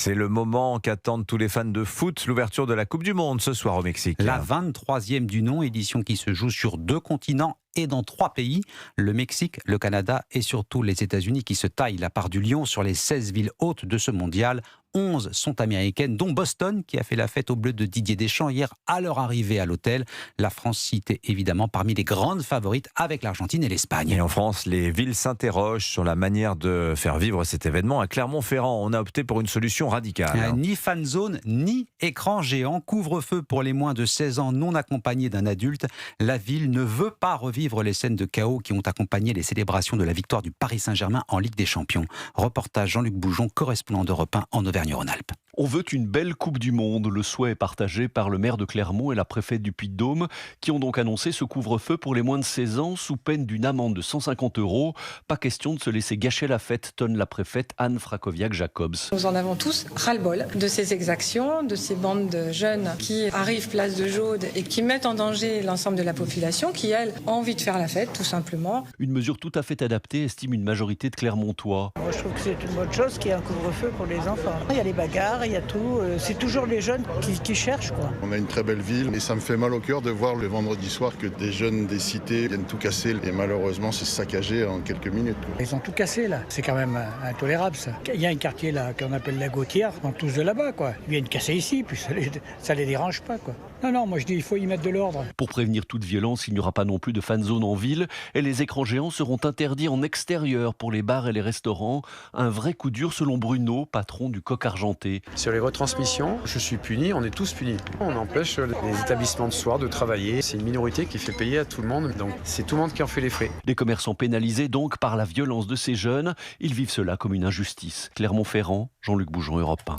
C'est le moment qu'attendent tous les fans de foot, l'ouverture de la Coupe du Monde ce soir au Mexique. La 23e du nom, édition qui se joue sur 2 continents et dans 3 pays, le Mexique, le Canada et surtout les États-Unis qui se taillent la part du lion sur les 16 villes hôtes de ce mondial. 11 sont américaines, dont Boston qui a fait la fête aux Bleus de Didier Deschamps hier à leur arrivée à l'hôtel. La France citée évidemment parmi les grandes favorites avec l'Argentine et l'Espagne. Et en France, les villes s'interrogent sur la manière de faire vivre cet événement. À Clermont-Ferrand, on a opté pour une solution radicale. Ni fan zone, ni écran géant, couvre-feu pour les moins de 16 ans non accompagnés d'un adulte. La ville ne veut pas revivre les scènes de chaos qui ont accompagné les célébrations de la victoire du Paris Saint-Germain en Ligue des Champions. Reportage Jean-Luc Boujon, correspondant d'Europe 1 en Auvergne-Rhône-Alpes. On veut une belle Coupe du Monde. Le souhait est partagé par le maire de Clermont et la préfète du Puy-de-Dôme qui ont donc annoncé ce couvre-feu pour les moins de 16 ans sous peine d'une amende de 150 €. Pas question de se laisser gâcher la fête, tonne la préfète Anne Frakowiak-Jacobs. Nous en avons tous ras-le-bol de ces exactions, de ces bandes de jeunes qui arrivent place de Jaude et qui mettent en danger l'ensemble de la population qui, elle, a envie de faire la fête, tout simplement. Une mesure tout à fait adaptée, estime une majorité de Clermontois. Moi, je trouve que c'est une bonne chose qu'il y ait un couvre-feu pour les enfants. Il y a les bagarres, il y a tout. C'est toujours les jeunes qui cherchent, quoi. On a une très belle ville et ça me fait mal au cœur de voir le vendredi soir que des jeunes des cités viennent tout casser et malheureusement c'est saccagé en quelques minutes. Ils ont tout cassé, là. C'est quand même intolérable, ça. Il y a un quartier, là, qu'on appelle la Gautière, ils sont tous de là-bas, quoi. Ils viennent casser ici, puis ça les dérange pas, quoi. Non, moi je dis il faut y mettre de l'ordre. Pour prévenir toute violence, il n'y aura pas non plus de fan zone en ville et les écrans géants seront interdits en extérieur pour les bars et les restaurants. Un vrai coup dur selon Bruno, patron du Coq Argenté. Sur les retransmissions, je suis puni, on est tous punis. On empêche les établissements de soir de travailler. C'est une minorité qui fait payer à tout le monde, donc c'est tout le monde qui en fait les frais. Les commerçants pénalisés donc par la violence de ces jeunes, ils vivent cela comme une injustice. Clermont-Ferrand, Jean-Luc Boujon, Europe 1.